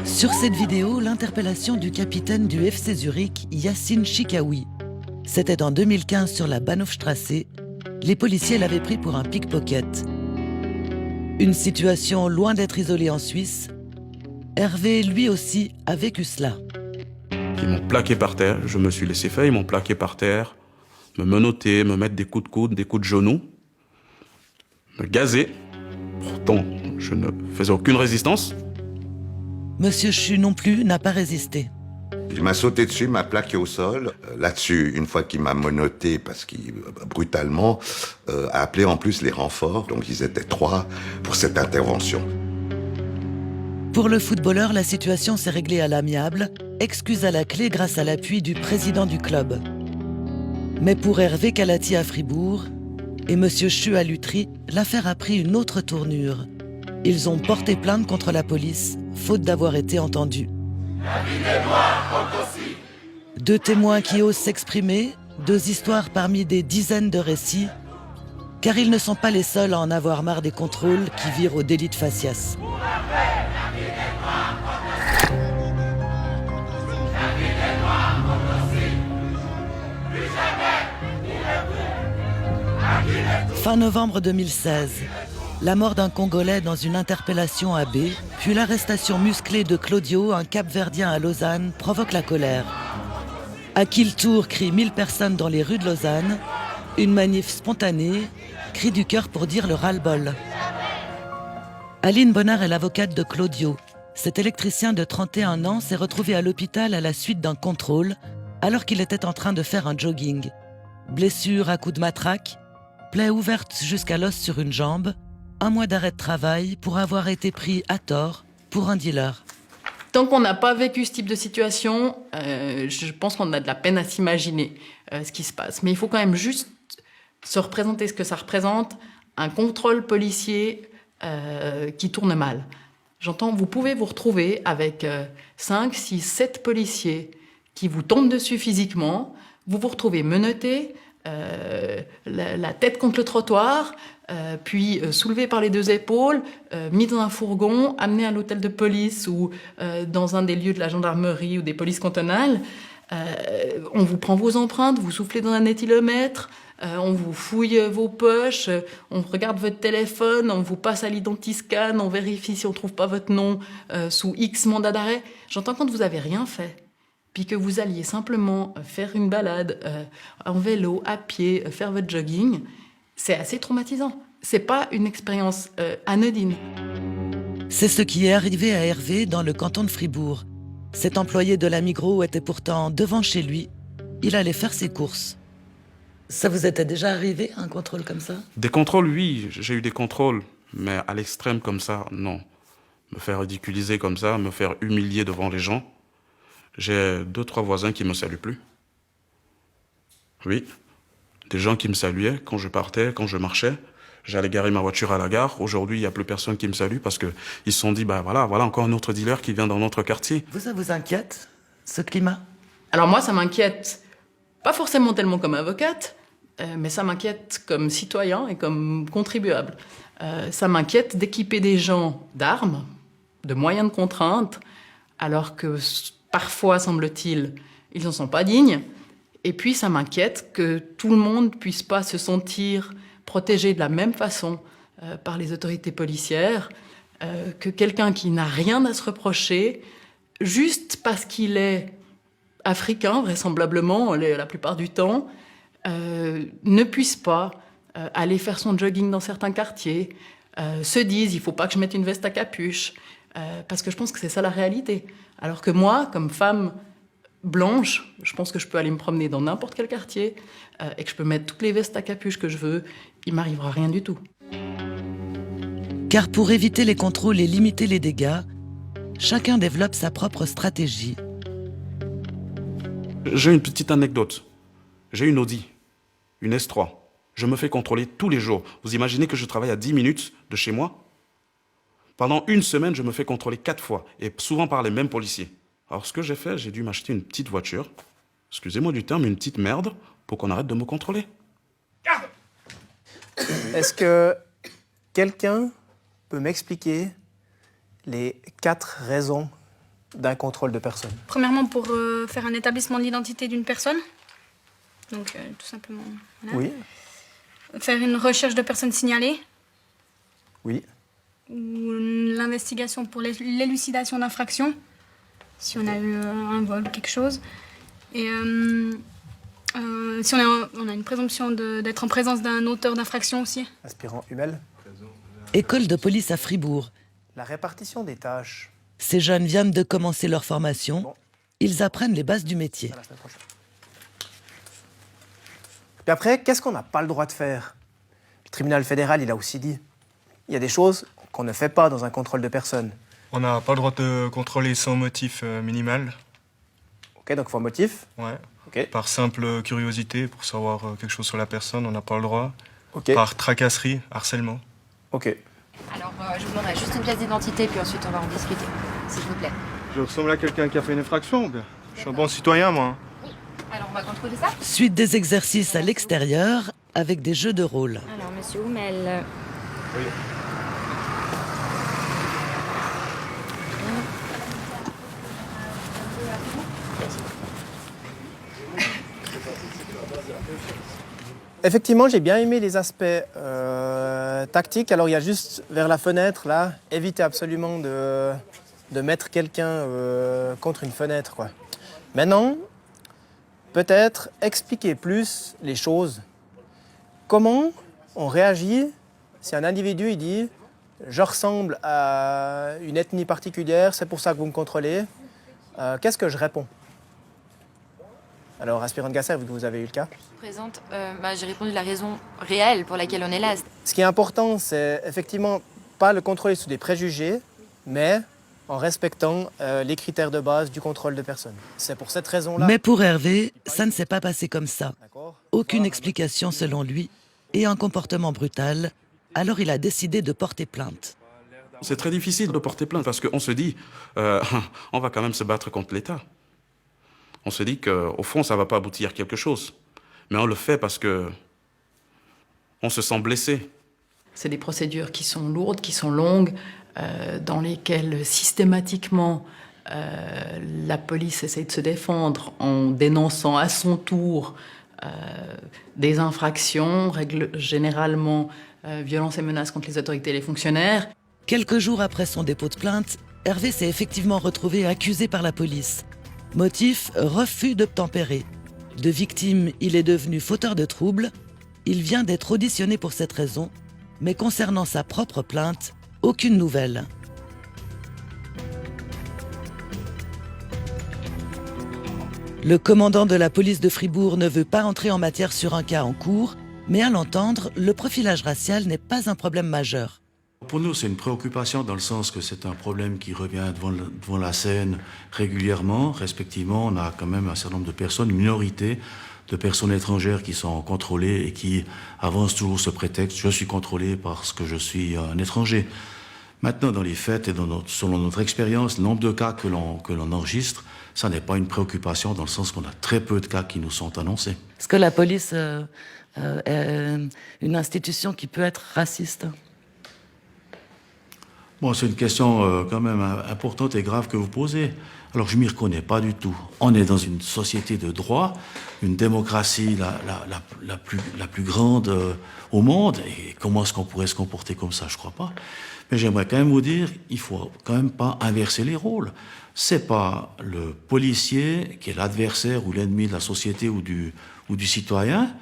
Sur cette vidéo, l'interpellation du capitaine du FC Zurich, Yassine Chikaoui. C'était en 2015 sur la Bahnhofstrasse. Les policiers l'avaient pris pour un pickpocket. Une situation loin d'être isolée en Suisse. Hervé, lui aussi, a vécu cela. Ils m'ont plaqué par terre, je me suis laissé faire, ils m'ont plaqué par terre, me menotter, me mettre des coups de coude, des coups de genoux, me gazer. Pourtant, je ne faisais aucune résistance. Monsieur Chu non plus n'a pas résisté. Il m'a sauté dessus, m'a plaqué au sol. Là-dessus, une fois qu'il m'a menotté, parce qu'il, brutalement, a appelé en plus les renforts. Donc ils étaient 3 pour cette intervention. Pour le footballeur, la situation s'est réglée à l'amiable, excuse à la clé grâce à l'appui du président du club. Mais pour Hervé Calati à Fribourg et Monsieur Chu à Lutry, l'affaire a pris une autre tournure. Ils ont porté plainte contre la police, faute d'avoir été entendus. Deux témoins qui osent s'exprimer, 2 histoires parmi des dizaines de récits, car ils ne sont pas les seuls à en avoir marre des contrôles qui virent au délit de faciès. Fin novembre 2016, la mort d'un Congolais dans une interpellation à B, puis l'arrestation musclée de Claudio, un Cap-Verdien à Lausanne, provoque la colère. À qui le tour crient 1000 personnes dans les rues de Lausanne, une manif spontanée, cri du cœur pour dire le ras-le-bol. Aline Bonnard est l'avocate de Claudio. Cet électricien de 31 ans s'est retrouvé à l'hôpital à la suite d'un contrôle, alors qu'il était en train de faire un jogging. Blessure à coups de matraque, plaie ouverte jusqu'à l'os sur une jambe, 1 mois d'arrêt de travail pour avoir été pris à tort pour un dealer. Tant qu'on n'a pas vécu ce type de situation, je pense qu'on a de la peine à s'imaginer ce qui se passe. Mais il faut quand même juste se représenter ce que ça représente, un contrôle policier qui tourne mal. J'entends, vous pouvez vous retrouver avec 5, 6, 7 policiers qui vous tombent dessus physiquement, vous vous retrouvez menotté, la tête contre le trottoir, puis soulevé par les 2 épaules, mis dans un fourgon, amené à l'hôtel de police ou dans un des lieux de la gendarmerie ou des polices cantonales. On vous prend vos empreintes, vous soufflez dans un éthylomètre, on vous fouille vos poches, on regarde votre téléphone, on vous passe à l'identiscan, on vérifie si on ne trouve pas votre nom sous X mandat d'arrêt. J'entends quand vous n'avez rien fait, puis que vous alliez simplement faire une balade en vélo, à pied, faire votre jogging, c'est assez traumatisant. C'est pas une expérience anodine. C'est ce qui est arrivé à Hervé dans le canton de Fribourg. Cet employé de la Migros était pourtant devant chez lui. Il allait faire ses courses. Ça vous était déjà arrivé, un contrôle comme ça? Des contrôles, oui, j'ai eu des contrôles, mais à l'extrême comme ça, non. Me faire ridiculiser comme ça, me faire humilier devant les gens. J'ai 2-3 voisins qui me saluent plus. Oui, des gens qui me saluaient quand je partais, quand je marchais. J'allais garer ma voiture à la gare. Aujourd'hui, il n'y a plus personne qui me salue parce qu'ils se sont dit, voilà encore un autre dealer qui vient dans notre quartier. Ça vous inquiète, ce climat? Alors moi, ça m'inquiète, pas forcément tellement comme avocate, mais ça m'inquiète comme citoyen et comme contribuable. Ça m'inquiète d'équiper des gens d'armes, de moyens de contrainte, alors que parfois, semble-t-il, ils n'en sont pas dignes. Et puis, ça m'inquiète que tout le monde ne puisse pas se sentir protégé de la même façon par les autorités policières, que quelqu'un qui n'a rien à se reprocher, juste parce qu'il est africain, vraisemblablement, la plupart du temps, ne puisse pas aller faire son jogging dans certains quartiers, se disent « il ne faut pas que je mette une veste à capuche », parce que je pense que c'est ça la réalité. Alors que moi, comme femme blanche, je pense que je peux aller me promener dans n'importe quel quartier et que je peux mettre toutes les vestes à capuche que je veux, il m'arrivera rien du tout. Car pour éviter les contrôles et limiter les dégâts, chacun développe sa propre stratégie. J'ai une petite anecdote. J'ai une Audi, une S3. Je me fais contrôler tous les jours. Vous imaginez que je travaille à 10 minutes de chez moi? Pendant une semaine, je me fais contrôler 4 fois, et souvent par les mêmes policiers. Alors, ce que j'ai fait, j'ai dû m'acheter une petite voiture, excusez-moi du terme, une petite merde, pour qu'on arrête de me contrôler. Garde! Est-ce que quelqu'un peut m'expliquer les 4 raisons d'un contrôle de personne. Premièrement, pour faire un établissement de l'identité d'une personne. Donc, tout simplement. Voilà. Oui. Faire une recherche de personnes signalées. Oui. Ou l'investigation pour l'élucidation d'infractions. Si on a eu un vol ou quelque chose. Et si on a une présomption d'être en présence d'un auteur d'infraction aussi. Aspirant Hummel. École de police à Fribourg. La répartition des tâches. Ces jeunes viennent de commencer leur formation. Bon. Ils apprennent les bases du métier. À la semaine prochaine. Puis après, qu'est-ce qu'on n'a pas le droit de faire? Le tribunal fédéral, il a aussi dit. Il y a des choses qu'on ne fait pas dans un contrôle de personne. On n'a pas le droit de contrôler sans motif minimal. Ok, donc il faut un motif. Ouais. Ok. Par simple curiosité, pour savoir quelque chose sur la personne, on n'a pas le droit. Ok. Par tracasserie, harcèlement. Ok. Alors, je vous demanderai juste une pièce d'identité, puis ensuite on va en discuter, s'il vous plaît. Je ressemble à quelqu'un qui a fait une infraction ou bien? Je suis un bon citoyen, moi. Alors, on va contrôler ça. Suite des exercices à l'extérieur avec des jeux de rôle. Alors, monsieur Hummel. Oui. Effectivement, j'ai bien aimé les aspects tactiques. Alors, il y a juste vers la fenêtre, là, éviter absolument de mettre quelqu'un contre une fenêtre, quoi. Maintenant, peut-être expliquer plus les choses. Comment on réagit si un individu il dit « je ressemble à une ethnie particulière, c'est pour ça que vous me contrôlez », qu'est-ce que je réponds? Alors, aspirant de Gasser, vu que vous avez eu le cas. Présente, j'ai répondu la raison réelle pour laquelle on est là. Ce qui est important, c'est effectivement pas le contrôler sous des préjugés, mais en respectant les critères de base du contrôle de personne. C'est pour cette raison-là... Mais pour Hervé, ça ne s'est pas passé comme ça. D'accord. Aucune explication selon lui et un comportement brutal. Alors il a décidé de porter plainte. C'est très difficile de porter plainte parce qu'on se dit, on va quand même se battre contre l'État. On se dit qu'au fond, ça ne va pas aboutir à quelque chose. Mais on le fait parce que on se sent blessé. C'est des procédures qui sont lourdes, qui sont longues, dans lesquelles systématiquement la police essaie de se défendre en dénonçant à son tour des infractions, généralement violences et menaces contre les autorités et les fonctionnaires. Quelques jours après son dépôt de plainte, Hervé s'est effectivement retrouvé accusé par la police. Motif, refus d'obtempérer. De victime, il est devenu fauteur de troubles. Il vient d'être auditionné pour cette raison, mais concernant sa propre plainte, aucune nouvelle. Le commandant de la police de Fribourg ne veut pas entrer en matière sur un cas en cours, mais à l'entendre, le profilage racial n'est pas un problème majeur. Pour nous, c'est une préoccupation dans le sens que c'est un problème qui revient devant la scène régulièrement. Respectivement, on a quand même un certain nombre de personnes, une minorité de personnes étrangères qui sont contrôlées et qui avancent toujours ce prétexte « je suis contrôlé parce que je suis un étranger ». Maintenant, dans les faits et selon notre expérience, le nombre de cas que l'on enregistre, ça n'est pas une préoccupation dans le sens qu'on a très peu de cas qui nous sont annoncés. Est-ce que la police est une institution qui peut être raciste ? Bon, c'est une question quand même importante et grave que vous posez. Alors, je m'y reconnais pas du tout. On est dans une société de droit, une démocratie la plus grande au monde. Et comment est-ce qu'on pourrait se comporter comme ça? Je crois pas. Mais j'aimerais quand même vous dire, il faut quand même pas inverser les rôles. C'est pas le policier qui est l'adversaire ou l'ennemi de la société ou du citoyen,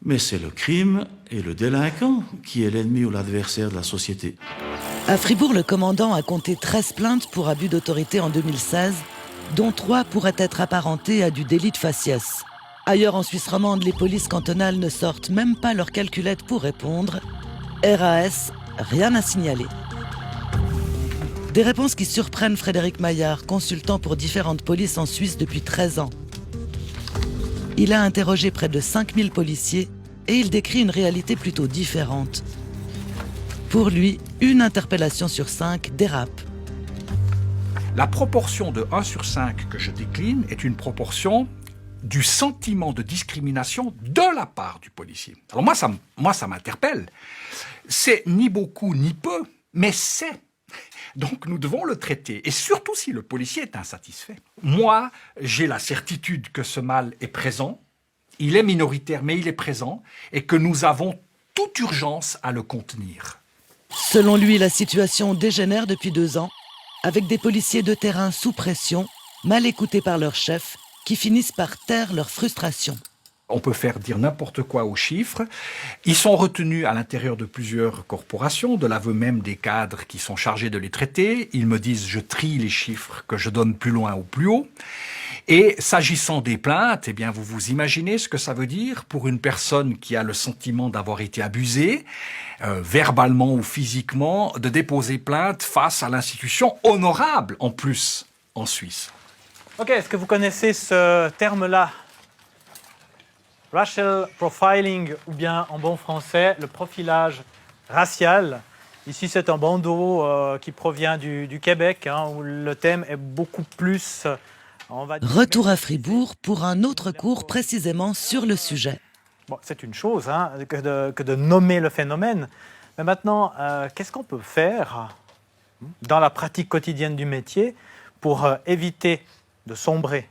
mais c'est le crime et le délinquant qui est l'ennemi ou l'adversaire de la société. À Fribourg, le commandant a compté 13 plaintes pour abus d'autorité en 2016, dont 3 pourraient être apparentées à du délit de faciès. Ailleurs en Suisse romande, les polices cantonales ne sortent même pas leur calculette pour répondre. RAS, rien à signaler. Des réponses qui surprennent Frédéric Maillard, consultant pour différentes polices en Suisse depuis 13 ans. Il a interrogé près de 5000 policiers et il décrit une réalité plutôt différente. Pour lui, une interpellation sur 5 dérape. La proportion de 1 sur 5 que je décline est une proportion du sentiment de discrimination de la part du policier. Alors moi, ça m'interpelle. C'est ni beaucoup ni peu, mais c'est. Donc nous devons le traiter, et surtout si le policier est insatisfait. Moi, j'ai la certitude que ce mal est présent, il est minoritaire, mais il est présent, et que nous avons toute urgence à le contenir. Selon lui, la situation dégénère depuis 2 ans, avec des policiers de terrain sous pression, mal écoutés par leur chef, qui finissent par taire leur frustration. On peut faire dire n'importe quoi aux chiffres. Ils sont retenus à l'intérieur de plusieurs corporations, de l'aveu même des cadres qui sont chargés de les traiter. Ils me disent, je trie les chiffres que je donne plus loin ou plus haut. Et s'agissant des plaintes, eh bien, vous vous imaginez ce que ça veut dire pour une personne qui a le sentiment d'avoir été abusée, verbalement ou physiquement, de déposer plainte face à l'institution honorable, en plus, en Suisse. Ok, est-ce que vous connaissez ce terme-là? Racial profiling, ou bien en bon français, le profilage racial. Ici, c'est un bandeau qui provient du Québec, où le thème est beaucoup plus... Retour à Fribourg pour un autre cours précisément sur le sujet. Bon, c'est une chose que de nommer le phénomène. Mais maintenant, qu'est-ce qu'on peut faire dans la pratique quotidienne du métier pour éviter de sombrer,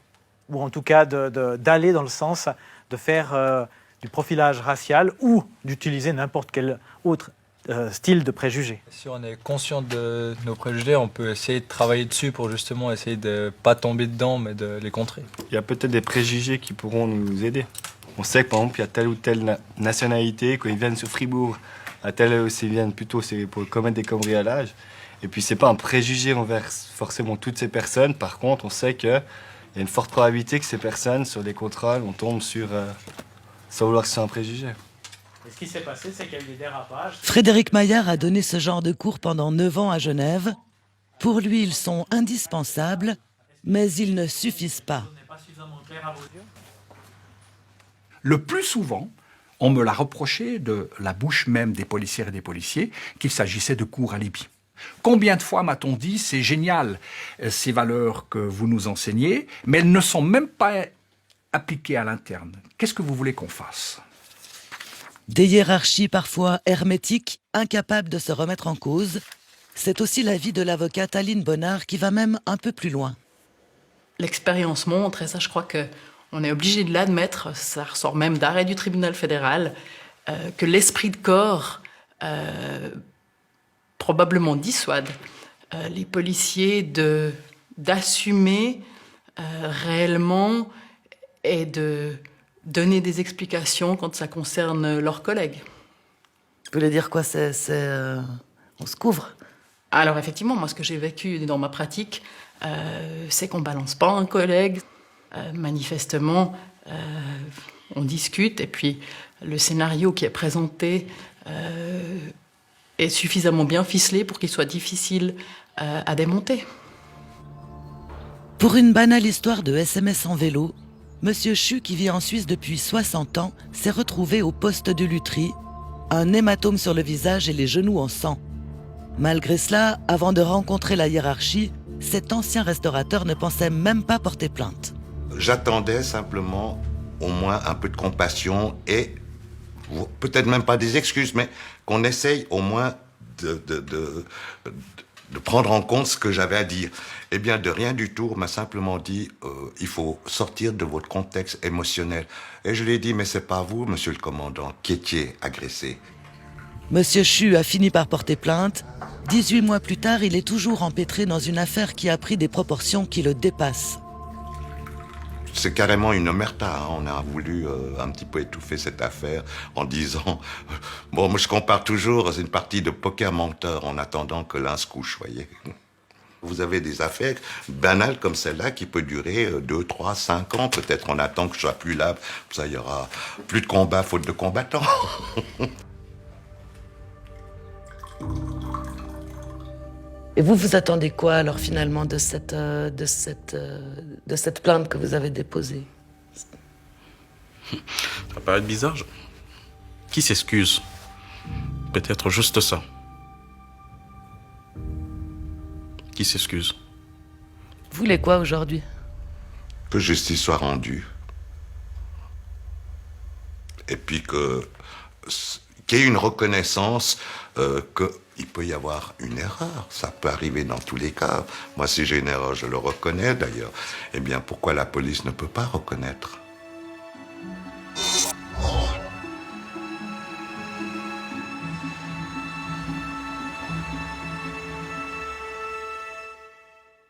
ou en tout cas d'aller dans le sens de faire du profilage racial ou d'utiliser n'importe quel autre style de préjugés. Si on est conscient de nos préjugés, on peut essayer de travailler dessus pour justement essayer de ne pas tomber dedans, mais de les contrer. Il y a peut-être des préjugés qui pourront nous aider. On sait que par exemple, il y a telle ou telle nationalité, quand ils viennent sur Fribourg, à telle ils viennent plutôt c'est pour commettre des cambriolages. Et puis c'est pas un préjugé envers forcément toutes ces personnes. Par contre, on sait qu'il y a une forte probabilité que ces personnes, sur des contrôles, on tombe sur, sans vouloir que ce soit un préjugé. Et ce qui s'est passé, c'est qu'il y a eu des dérapages. Frédéric Maillard a donné ce genre de cours pendant 9 ans à Genève. Pour lui, ils sont indispensables, mais ils ne suffisent pas. Le plus souvent, on me l'a reproché de la bouche même des policières et des policiers qu'il s'agissait de cours alibi. Combien de fois m'a-t-on dit, c'est génial, ces valeurs que vous nous enseignez, mais elles ne sont même pas appliquées à l'interne. Qu'est-ce que vous voulez qu'on fasse ? Des hiérarchies parfois hermétiques, incapables de se remettre en cause. C'est aussi l'avis de l'avocate Aline Bonnard qui va même un peu plus loin. L'expérience montre, et ça je crois qu'on est obligé de l'admettre, ça ressort même d'arrêt du tribunal fédéral, que l'esprit de corps probablement dissuade les policiers d'assumer réellement et de donner des explications quand ça concerne leurs collègues. Vous voulez dire quoi? On se couvre? Alors effectivement, moi ce que j'ai vécu dans ma pratique, c'est qu'on balance pas un collègue. Manifestement, on discute et puis le scénario qui est présenté est suffisamment bien ficelé pour qu'il soit difficile à démonter. Pour une banale histoire de SMS en vélo, Monsieur Chu, qui vit en Suisse depuis 60 ans, s'est retrouvé au poste de Lutry, un hématome sur le visage et les genoux en sang. Malgré cela, avant de rencontrer la hiérarchie, cet ancien restaurateur ne pensait même pas porter plainte. J'attendais simplement au moins un peu de compassion et peut-être même pas des excuses, mais qu'on essaye au moins de prendre en compte ce que j'avais à dire. Eh bien, de rien du tout, on m'a simplement dit il faut sortir de votre contexte émotionnel. Et je lui ai dit, mais c'est pas vous, monsieur le commandant, qui étiez agressé. Monsieur Chu a fini par porter plainte. 18 mois plus tard, il est toujours empêtré dans une affaire qui a pris des proportions qui le dépassent. C'est carrément une omerta. On a voulu un petit peu étouffer cette affaire en disant... Bon, moi je compare toujours, c'est une partie de poker menteur en attendant que l'un se couche, voyez. Vous avez des affaires banales comme celle-là qui peut durer 2, 3, 5 ans. Peut-être on attend que je sois plus là. Ça, il y aura plus de combat faute de combattants. Et vous attendez quoi alors finalement de cette plainte que vous avez déposée? Ça va paraître bizarre. Qui s'excuse? Peut-être juste ça. Qui s'excuse? Vous voulez quoi aujourd'hui? Que justice soit rendue. Et puis qu'il y ait une reconnaissance qu'il peut y avoir une erreur. Ça peut arriver dans tous les cas. Moi, si j'ai une erreur, je le reconnais d'ailleurs. Eh bien, pourquoi la police ne peut pas reconnaître ?